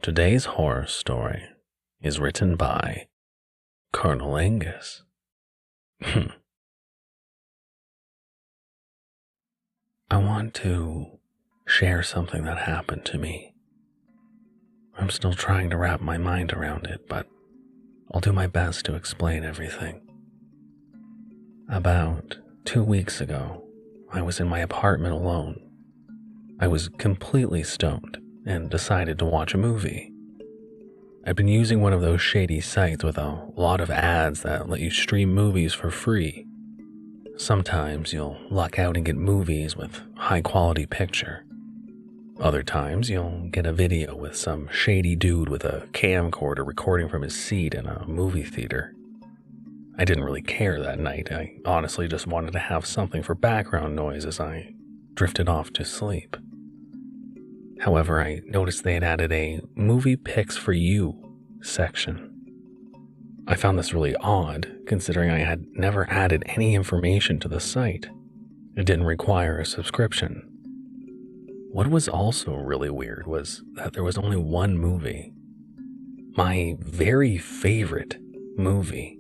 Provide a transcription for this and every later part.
Today's horror story is written by ColonelAengus. I want to share something that happened to me. I'm still trying to wrap my mind around it, but I'll do my best to explain everything. About 2 weeks ago, I was in my apartment alone. I was completely stoned and decided to watch a movie. I've been using one of those shady sites with a lot of ads that let you stream movies for free. Sometimes you'll luck out and get movies with high quality picture. Other times you'll get a video with some shady dude with a camcorder recording from his seat in a movie theater. I didn't really care that night. I honestly just wanted to have something for background noise as I drifted off to sleep. However, I noticed they had added a Movie Picks for You section. I found this really odd, considering I had never added any information to the site. It didn't require a subscription. What was also really weird was that there was only one movie. My very favorite movie.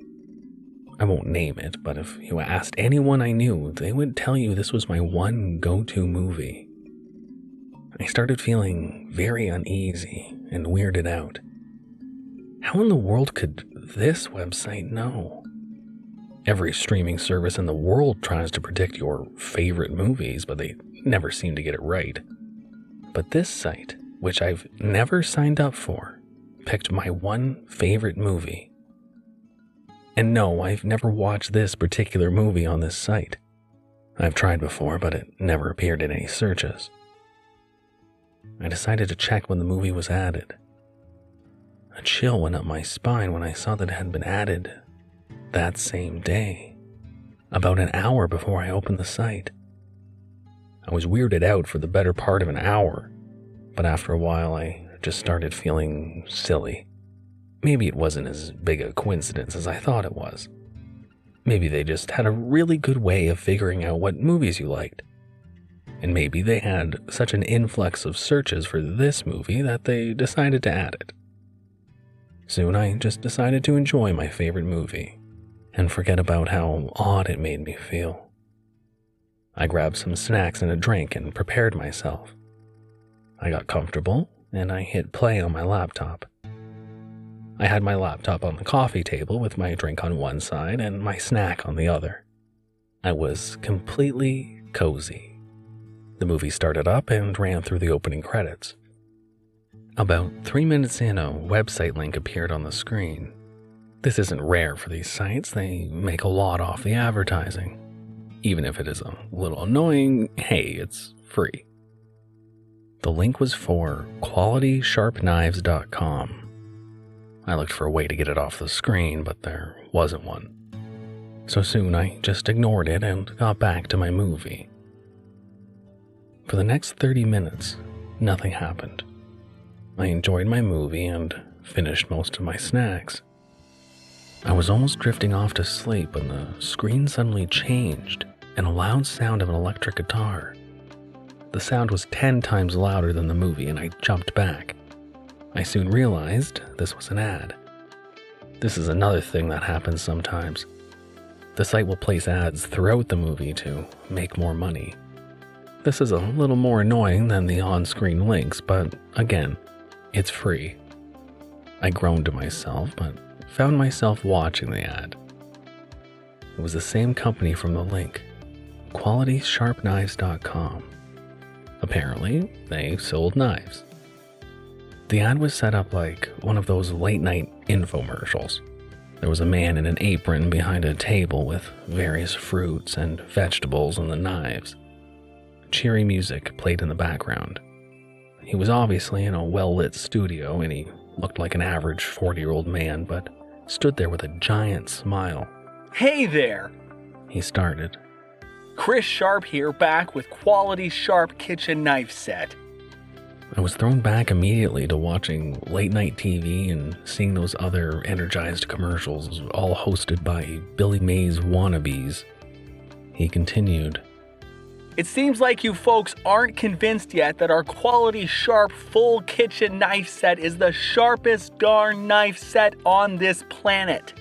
I won't name it, but if you asked anyone I knew, they would tell you this was my one go-to movie. I started feeling very uneasy and weirded out. How in the world could this website know? Every streaming service in the world tries to predict your favorite movies, but they never seem to get it right. But this site, which I've never signed up for, picked my one favorite movie. And no, I've never watched this particular movie on this site. I've tried before, but it never appeared in any searches. I decided to check when the movie was added. A chill went up my spine when I saw that it had been added that same day, about an hour before I opened the site. I was weirded out for the better part of an hour, but after a while I just started feeling silly. Maybe it wasn't as big a coincidence as I thought it was. Maybe they just had a really good way of figuring out what movies you liked. And maybe they had such an influx of searches for this movie that they decided to add it. Soon I just decided to enjoy my favorite movie and forget about how odd it made me feel. I grabbed some snacks and a drink and prepared myself. I got comfortable and I hit play on my laptop. I had my laptop on the coffee table with my drink on one side and my snack on the other. I was completely cozy. The movie started up and ran through the opening credits. About 3 minutes in, a website link appeared on the screen. This isn't rare for these sites, they make a lot off the advertising. Even if it is a little annoying, hey, it's free. The link was for QualitySharpKnives.com. I looked for a way to get it off the screen, but there wasn't one. So soon I just ignored it and got back to my movie. For the next 30 minutes, nothing happened. I enjoyed my movie and finished most of my snacks. I was almost drifting off to sleep when the screen suddenly changed and a loud sound of an electric guitar. The sound was 10 times louder than the movie and I jumped back. I soon realized this was an ad. This is another thing that happens sometimes. The site will place ads throughout the movie to make more money. This is a little more annoying than the on-screen links, but again, it's free. I groaned to myself, but found myself watching the ad. It was the same company from the link, QualitySharpKnives.com. Apparently, they sold knives. The ad was set up like one of those late-night infomercials. There was a man in an apron behind a table with various fruits and vegetables and the knives. Cheery music played in the background. He was obviously in a well-lit studio and he looked like an average 40-year-old man, but stood there with a giant smile. Hey there! He started. Chris Sharp here, back with Quality Sharp Kitchen Knife Set. I was thrown back immediately to watching late-night TV and seeing those other energized commercials, all hosted by Billy Mays wannabes. He continued. It seems like you folks aren't convinced yet that our quality sharp full kitchen knife set is the sharpest darn knife set on this planet.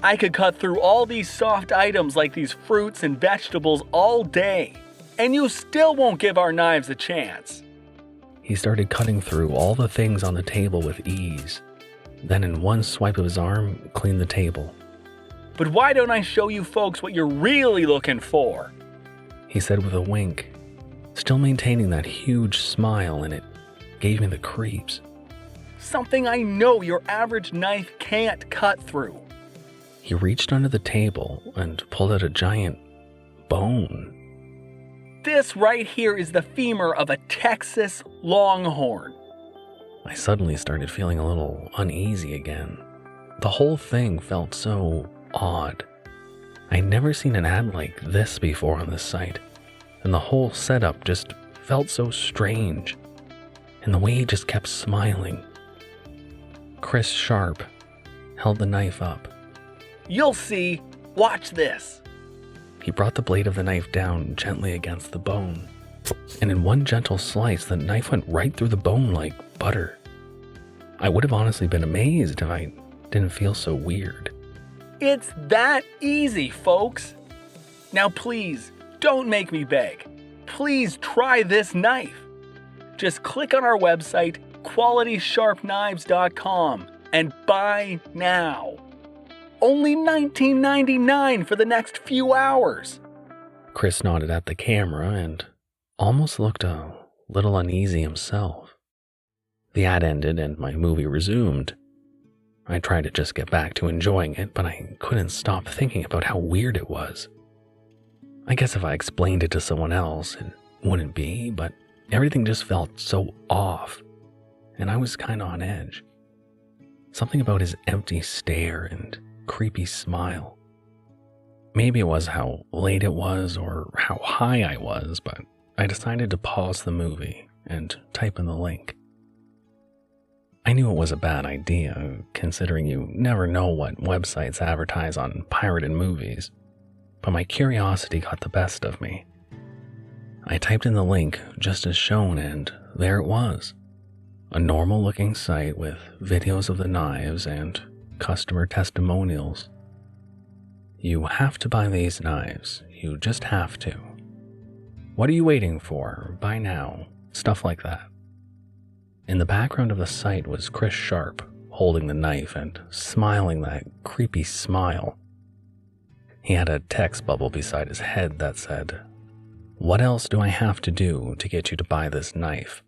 I could cut through all these soft items like these fruits and vegetables all day, and you still won't give our knives a chance. He started cutting through all the things on the table with ease. Then in one swipe of his arm, cleaned the table. But why don't I show you folks what you're really looking for? He said with a wink, still maintaining that huge smile, and it gave me the creeps. Something I know your average knife can't cut through. He reached under the table and pulled out a giant bone. This right here is the femur of a Texas longhorn. I suddenly started feeling a little uneasy again. The whole thing felt so odd. I'd never seen an ad like this before on this site, and the whole setup just felt so strange, and the way he just kept smiling. Chris Sharp held the knife up. You'll see. Watch this. He brought the blade of the knife down gently against the bone, and in one gentle slice, the knife went right through the bone like butter. I would have honestly been amazed if I didn't feel so weird. It's that easy, folks. Now please, don't make me beg. Please try this knife. Just click on our website, QualitySharpKnives.com, and buy now. Only $19.99 for the next few hours. Chris nodded at the camera and almost looked a little uneasy himself. The ad ended and my movie resumed. I tried to just get back to enjoying it, but I couldn't stop thinking about how weird it was. I guess if I explained it to someone else, it wouldn't be, but everything just felt so off, and I was kind of on edge. Something about his empty stare and creepy smile. Maybe it was how late it was or how high I was, but I decided to pause the movie and type in the link. I knew it was a bad idea, considering you never know what websites advertise on pirated movies, but my curiosity got the best of me. I typed in the link just as shown, and there it was. A normal-looking site with videos of the knives and customer testimonials. You have to buy these knives. You just have to. What are you waiting for? Buy now. Stuff like that. In the background of the site was Chris Sharp, holding the knife and smiling that creepy smile. He had a text bubble beside his head that said, "What else do I have to do to get you to buy this knife?"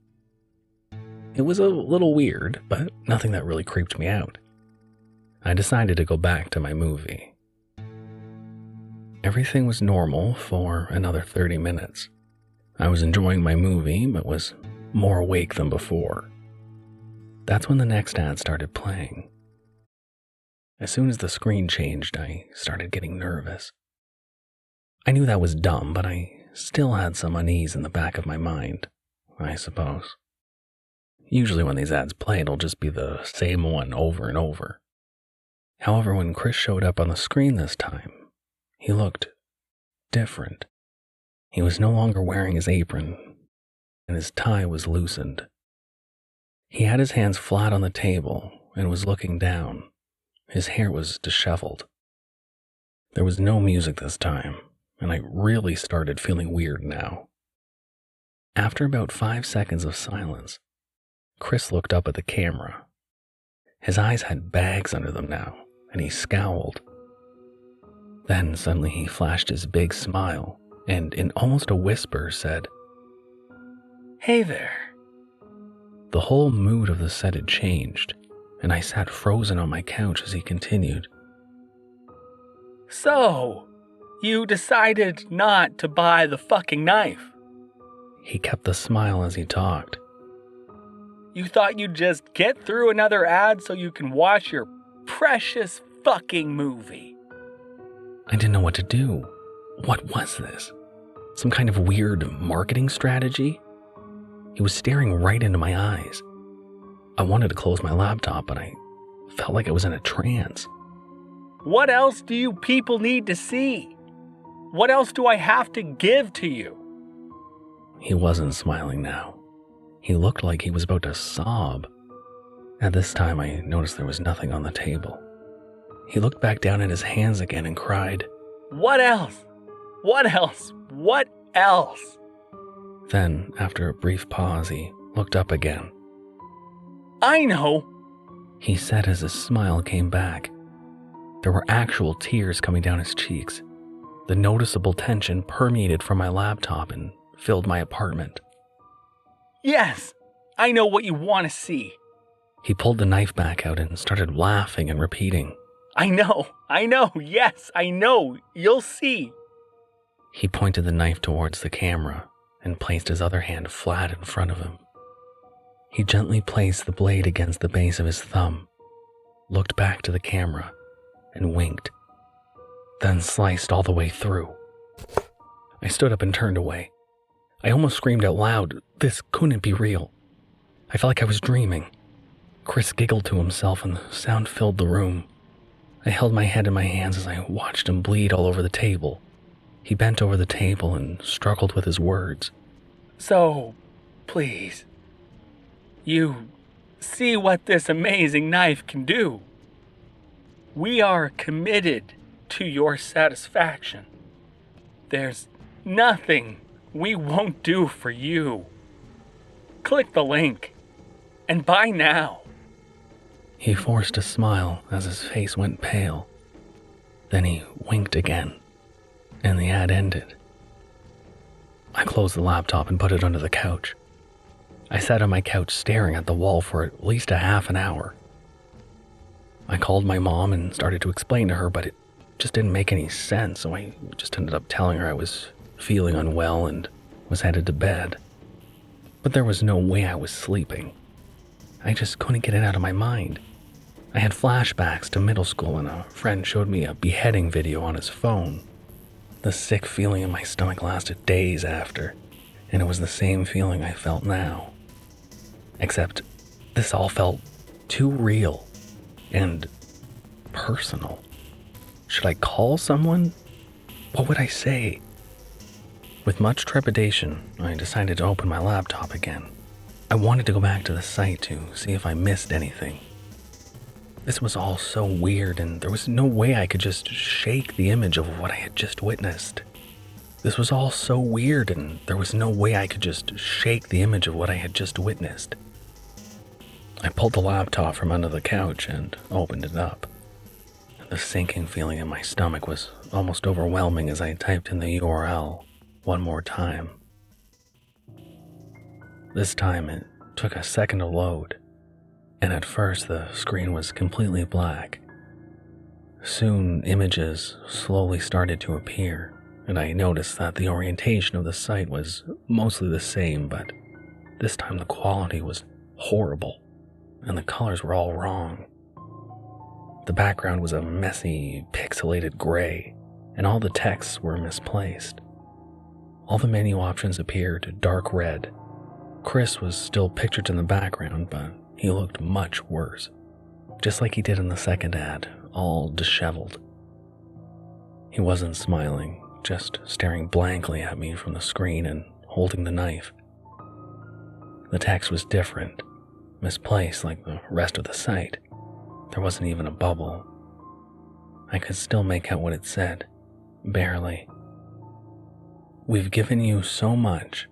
It was a little weird, but nothing that really creeped me out. I decided to go back to my movie. Everything was normal for another 30 minutes. I was enjoying my movie, but was more awake than before. That's when the next ad started playing. As soon as the screen changed, I started getting nervous. I knew that was dumb, but I still had some unease in the back of my mind, I suppose. Usually when these ads play, it'll just be the same one over and over. However, when Chris showed up on the screen this time, he looked different. He was no longer wearing his apron, and his tie was loosened. He had his hands flat on the table and was looking down. His hair was disheveled. There was no music this time, and I really started feeling weird now. After about 5 seconds of silence, Chris looked up at the camera. His eyes had bags under them now, and he scowled. Then suddenly he flashed his big smile, and in almost a whisper said, Hey there. The whole mood of the set had changed, and I sat frozen on my couch as he continued. So, you decided not to buy the fucking knife. He kept the smile as he talked. You thought you'd just get through another ad so you can watch your precious fucking movie. I didn't know what to do. What was this? Some kind of weird marketing strategy? He was staring right into my eyes. I wanted to close my laptop, but I felt like I was in a trance. What else do you people need to see? What else do I have to give to you? he wasn't smiling now. He looked like he was about to sob. At this time, I noticed there was nothing on the table. He looked back down at his hands again and cried, "What else? What else? What else?" Then, after a brief pause, he looked up again. "I know," he said as his smile came back. There were actual tears coming down his cheeks. The noticeable tension permeated from my laptop and filled my apartment. "Yes, I know what you want to see." He pulled the knife back out and started laughing and repeating, I know, yes, I know, you'll see." He pointed the knife towards the camera and placed his other hand flat in front of him. He gently placed the blade against the base of his thumb, looked back to the camera, and winked, then sliced all the way through. I stood up and turned away. I almost screamed out loud. This couldn't be real. I felt like I was dreaming. Chris giggled to himself and the sound filled the room. I held my head in my hands as I watched him bleed all over the table. He bent over the table and struggled with his words. "So, please, you see what this amazing knife can do. We are committed to your satisfaction. There's nothing we won't do for you. Click the link and buy now." He forced a smile as his face went pale. Then he winked again, and the ad ended. I closed the laptop and put it under the couch. I sat on my couch staring at the wall for at least a half an hour. I called my mom and started to explain to her, but it just didn't make any sense, so I just ended up telling her I was feeling unwell and was headed to bed. But there was no way I was sleeping. I just couldn't get it out of my mind. I had flashbacks to middle school and a friend showed me a beheading video on his phone. The sick feeling in my stomach lasted days after, and it was the same feeling I felt now. Except this all felt too real and personal. Should I call someone? What would I say? With much trepidation, I decided to open my laptop again. I wanted to go back to the site to see if I missed anything. This was all so weird, and there was no way I could just shake the image of what I had just witnessed. This was all so weird, and there was no way I could just shake the image of what I had just witnessed. I pulled the laptop from under the couch and opened it up. The sinking feeling in my stomach was almost overwhelming as I typed in the URL one more time. This time it took a second to load, and at first the screen was completely black. Soon images slowly started to appear, and I noticed that the orientation of the site was mostly the same, but this time the quality was horrible, and the colors were all wrong. The background was a messy, pixelated gray, and all the texts were misplaced. All the menu options appeared dark red. Chris was still pictured in the background, but he looked much worse, just like he did in the second ad, all disheveled. He wasn't smiling, just staring blankly at me from the screen and holding the knife. The text was different, misplaced like the rest of the site. There wasn't even a bubble. I could still make out what it said, barely. "We've given you so much,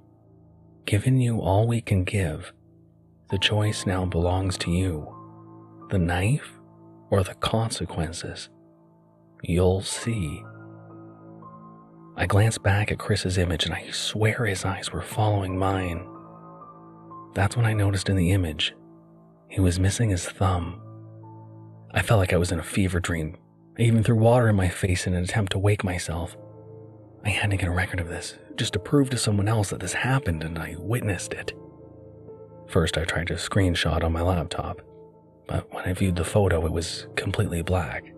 given you all we can give. The choice now belongs to you. The knife or the consequences? You'll see." I glanced back at Chris's image and I swear his eyes were following mine. That's when I noticed in the image, he was missing his thumb. I felt like I was in a fever dream. I even threw water in my face in an attempt to wake myself. I had to get a record of this, just to prove to someone else that this happened and I witnessed it. First, I tried to screenshot on my laptop, but when I viewed the photo, it was completely black.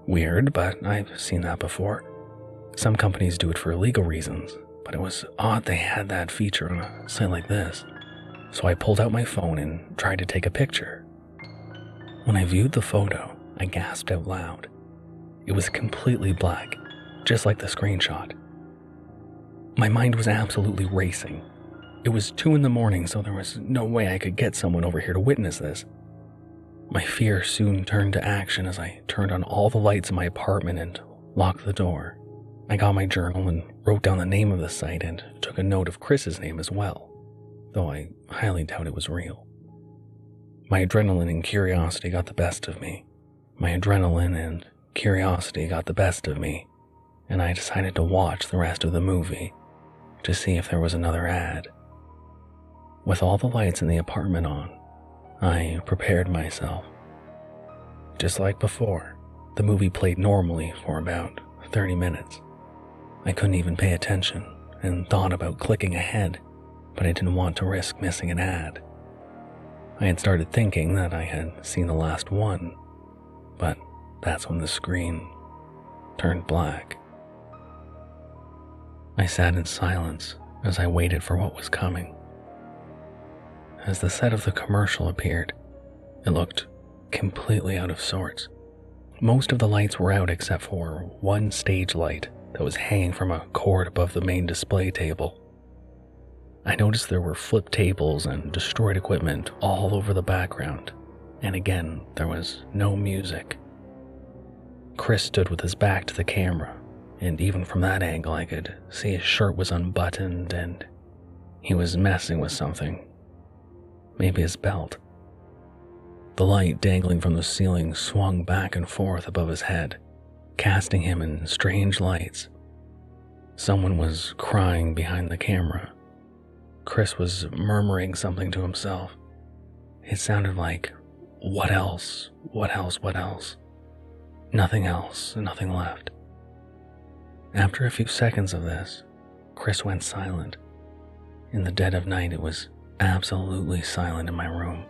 Weird, but I've seen that before. Some companies do it for legal reasons, but it was odd they had that feature on a site like this. So I pulled out my phone and tried to take a picture. When I viewed the photo, I gasped out loud. It was completely black, just like the screenshot. My mind was absolutely racing. It was 2 a.m, so there was no way I could get someone over here to witness this. My fear soon turned to action as I turned on all the lights in my apartment and locked the door. I got my journal and wrote down the name of the site and took a note of Chris's name as well, though I highly doubt it was real. My adrenaline and curiosity got the best of me. And I decided to watch the rest of the movie to see if there was another ad. With all the lights in the apartment on, I prepared myself. Just like before, the movie played normally for about 30 minutes. I couldn't even pay attention and thought about clicking ahead, but I didn't want to risk missing an ad. I had started thinking that I had seen the last one, but that's when the screen turned black. I sat in silence as I waited for what was coming. As the set of the commercial appeared, it looked completely out of sorts. Most of the lights were out except for one stage light that was hanging from a cord above the main display table. I noticed there were flipped tables and destroyed equipment all over the background, and again, there was no music. Chris stood with his back to the camera, and even from that angle I could see his shirt was unbuttoned and he was messing with something. Maybe his belt. The light dangling from the ceiling swung back and forth above his head, casting him in strange lights. Someone was crying behind the camera. Chris was murmuring something to himself. It sounded like, "What else? What else? What else?" Nothing else, and nothing left. After a few seconds of this, Chris went silent. In the dead of night, it was absolutely silent in my room.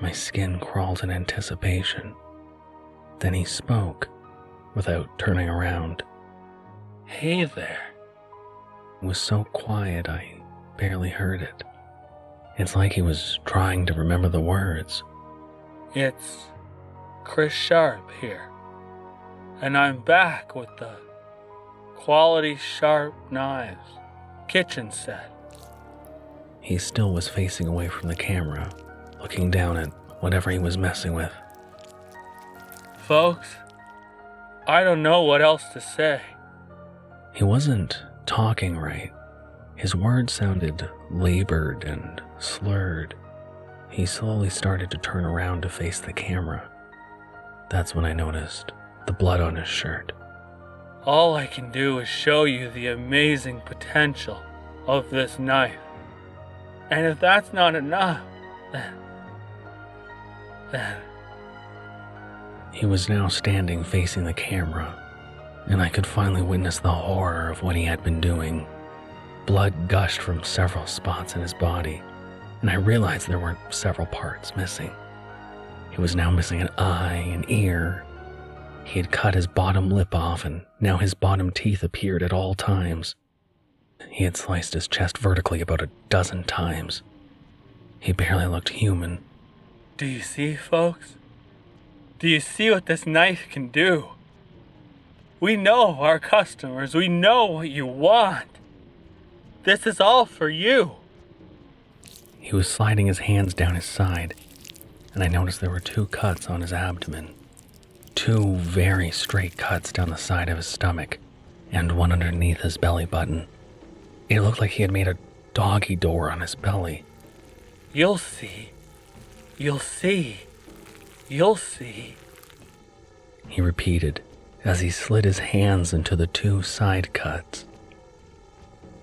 My skin crawled in anticipation. Then he spoke, without turning around. "Hey there." It was so quiet I barely heard it. It's like he was trying to remember the words. "It's Chris Sharp here, and I'm back with the quality sharp knives kitchen set." He still was facing away from the camera, looking down at whatever he was messing with. "Folks, I don't know what else to say." He wasn't talking right. His words sounded labored and slurred. He slowly started to turn around to face the camera. That's when I noticed the blood on his shirt. "All I can do is show you the amazing potential of this knife. And if that's not enough, then... He was now standing facing the camera, and I could finally witness the horror of what he had been doing. Blood gushed from several spots in his body, and I realized there were several parts missing. He was now missing an eye, an ear. He had cut his bottom lip off, and now his bottom teeth appeared at all times. He had sliced his chest vertically about 12 times. He barely looked human. Do you see, folks? Do you see what this knife can do? We know our customers. We know what you want. This is all for you." He was sliding his hands down his side, and I noticed there were 2 cuts on his abdomen. 2 very straight cuts down the side of his stomach, and one underneath his belly button. It looked like he had made a doggy door on his belly. "You'll see. You'll see. You'll see," he repeated as he slid his hands into the 2 side cuts.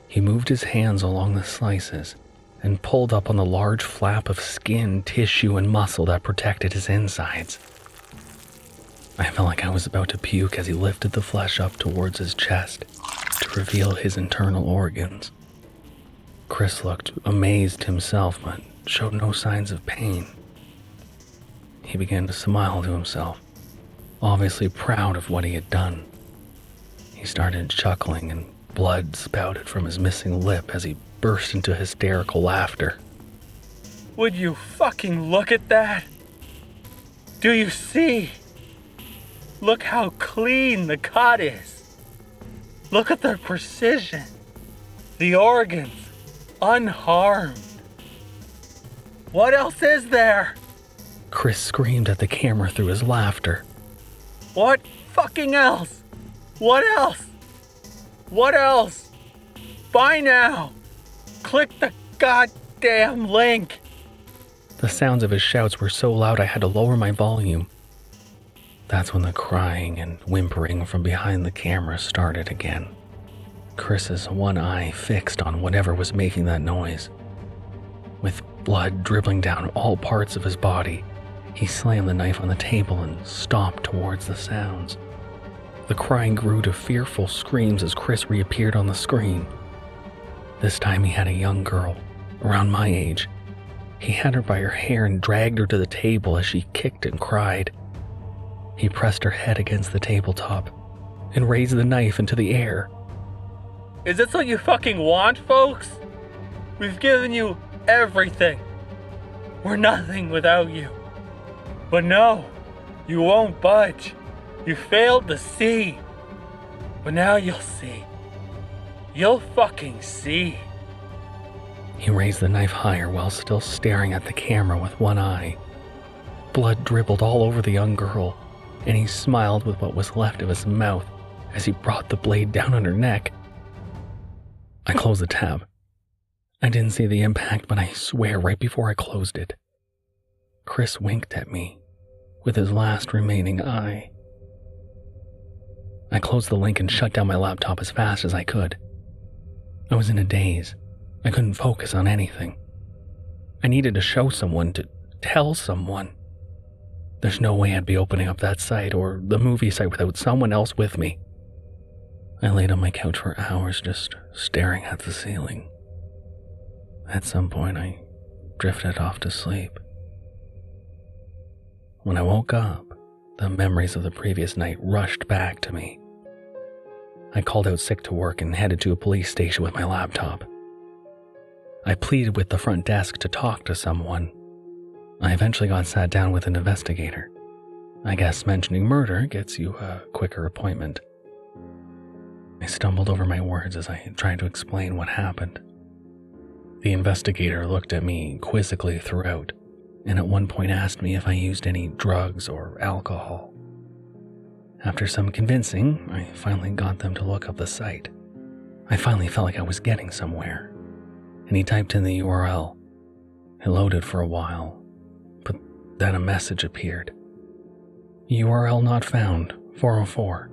He moved his hands along the slices and pulled up on the large flap of skin, tissue, and muscle that protected his insides. I felt like I was about to puke as he lifted the flesh up towards his chest to reveal his internal organs. Chris looked amazed himself, but showed no signs of pain. He began to smile to himself, obviously proud of what he had done. He started chuckling, and blood spouted from his missing lip as he burst into hysterical laughter. "Would you fucking look at that? Do you see? Look how clean the cut is. Look at the precision. The organs, unharmed. What else is there? Chris screamed at the camera through his laughter. What fucking else? What else? What else? Buy now. Click the goddamn link. The sounds of his shouts were so loud I had to lower my volume. That's when the crying and whimpering from behind the camera started again. Chris's one eye fixed on whatever was making that noise. With blood dribbling down all parts of his body, he slammed the knife on the table and stomped towards the sounds. The crying grew to fearful screams as Chris reappeared on the screen. This time he had a young girl, around my age. He had her by her hair and dragged her to the table as she kicked and cried. He pressed her head against the tabletop and raised the knife into the air. Is this what you fucking want, folks? We've given you everything. We're nothing without you. But no, you won't budge. You failed to see. But now you'll see. You'll fucking see. He raised the knife higher while still staring at the camera with one eye. Blood dribbled all over the young girl, and he smiled with what was left of his mouth as he brought the blade down on her neck. I closed the tab. I didn't see the impact, but I swear right before I closed it, Chris winked at me with his last remaining eye. I closed the link and shut down my laptop as fast as I could. I was in a daze. I couldn't focus on anything. I needed to show someone, to tell someone. There's no way I'd be opening up that site or the movie site without someone else with me. I laid on my couch for hours just staring at the ceiling. At some point, I drifted off to sleep. When I woke up, the memories of the previous night rushed back to me. I called out sick to work and headed to a police station with my laptop. I pleaded with the front desk to talk to someone. I eventually got sat down with an investigator. I guess mentioning murder gets you a quicker appointment. I stumbled over my words as I tried to explain what happened. The investigator looked at me quizzically throughout, and at one point asked me if I used any drugs or alcohol. After some convincing, I finally got them to look up the site. I finally felt like I was getting somewhere, and he typed in the URL. It loaded for a while, but then a message appeared. URL not found, 404.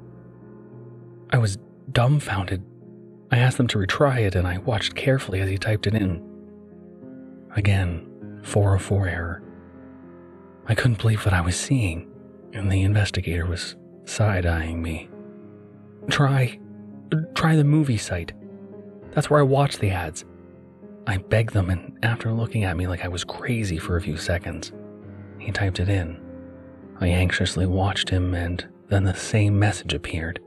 I was dumbfounded. I asked them to retry it, and I watched carefully as he typed it in. Again, 404 error. I couldn't believe what I was seeing, and the investigator was side-eyeing me. Try the movie site. That's where I watch the ads. I begged them, and after looking at me like I was crazy for a few seconds, he typed it in. I anxiously watched him, and then the same message appeared.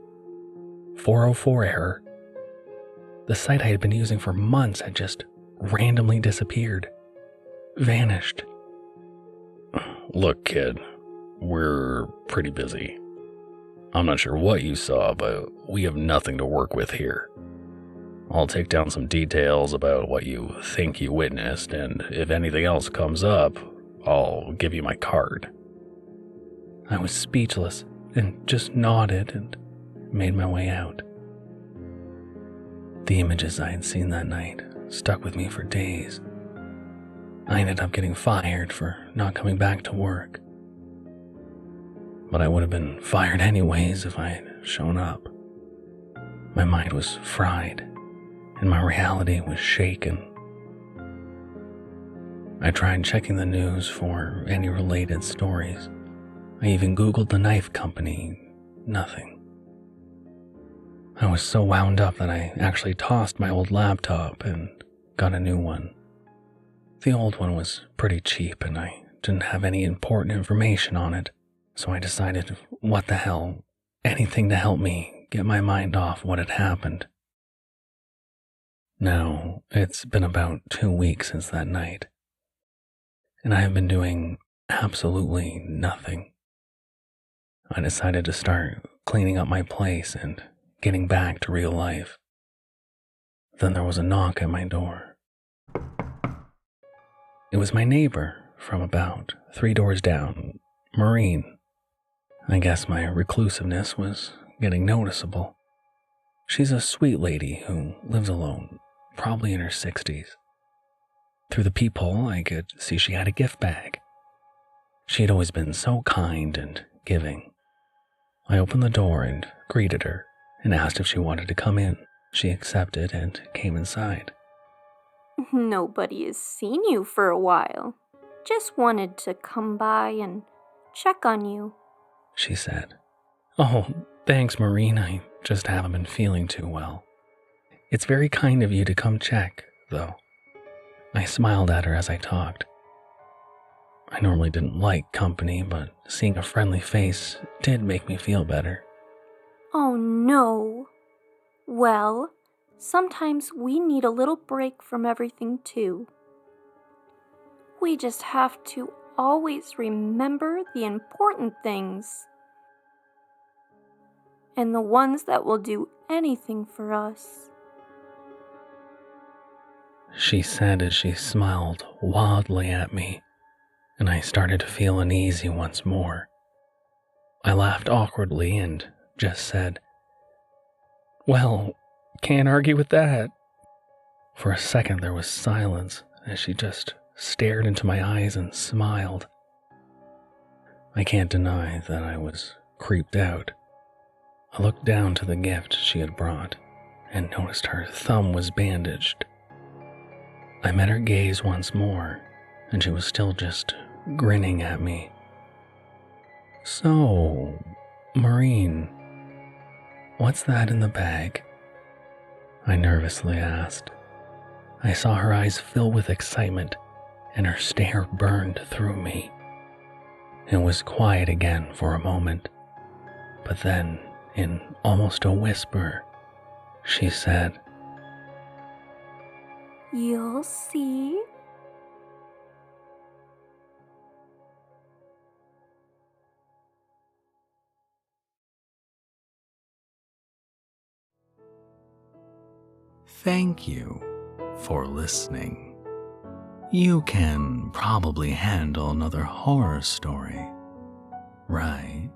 404 error. The site I had been using for months had just randomly disappeared. Vanished. Look, kid, we're pretty busy. I'm not sure what you saw, but we have nothing to work with here. I'll take down some details about what you think you witnessed, and if anything else comes up, I'll give you my card. I was speechless and just nodded and made my way out. The images I had seen that night stuck with me for days. I ended up getting fired for not coming back to work. But I would have been fired anyways if I had shown up. My mind was fried, and my reality was shaken. I tried checking the news for any related stories. I even Googled the knife company. Nothing. I was so wound up that I actually tossed my old laptop and got a new one. The old one was pretty cheap and I didn't have any important information on it, so I decided, what the hell, anything to help me get my mind off what had happened. Now, it's been about 2 weeks since that night, and I have been doing absolutely nothing. I decided to start cleaning up my place and getting back to real life. Then there was a knock at my door. It was my neighbor from about 3 doors down, Maureen. I guess my reclusiveness was getting noticeable. She's a sweet lady who lives alone, probably in her 60s. Through the peephole, I could see she had a gift bag. She had always been so kind and giving. I opened the door and greeted her and asked if she wanted to come in. She accepted and came inside. Nobody has seen you for a while. Just wanted to come by and check on you, she said. Oh, thanks, Maureen. I just haven't been feeling too well. It's very kind of you to come check, though. I smiled at her as I talked. I normally didn't like company, but seeing a friendly face did make me feel better. Oh no. Well, sometimes we need a little break from everything too. We just have to always remember the important things. And the ones that will do anything for us. She said as she smiled wildly at me, and I started to feel uneasy once more. I laughed awkwardly and just said, "Well, can't argue with that." For a second there was silence as she just stared into my eyes and smiled. I can't deny that I was creeped out. I looked down to the gift she had brought and noticed her thumb was bandaged. I met her gaze once more, and she was still just grinning at me. "So, Maureen, what's that in the bag?" I nervously asked. I saw her eyes fill with excitement, and her stare burned through me. It was quiet again for a moment, but then, in almost a whisper, she said, You'll see. "Thank you for listening. You can probably handle another horror story, right?"